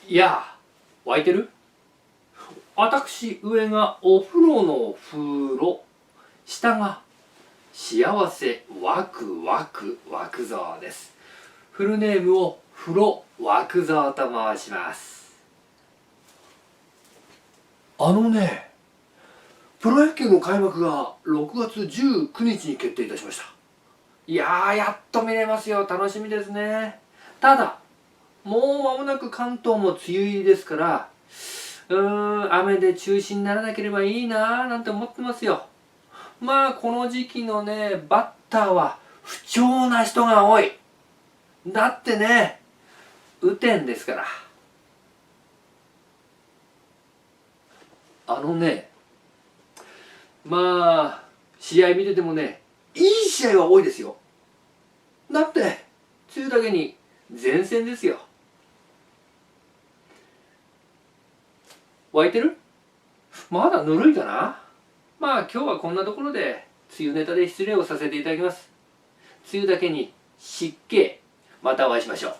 いやー、湧いてる？私、上がお風呂の風呂、下が幸せワクワク湧くぞうです。フルネームを風呂湧くぞうと申します。プロ野球の開幕が6月19日に決定いたしました。いやー、やっと見れますよ。楽しみですね。ただ、もう間もなく関東も梅雨入りですから、雨で中止にならなければいいなーなんて思ってますよ。まあこの時期のね、バッターは不調な人が多い。だってね、雨天ですから。まあ試合見ててもね、いい試合は多いですよ。だって梅雨だけに前線ですよ。湧いてる？まだぬるいかな。まあ今日はこんなところで梅雨ネタで失礼をさせていただきます。梅雨だけに湿気。またお会いしましょう。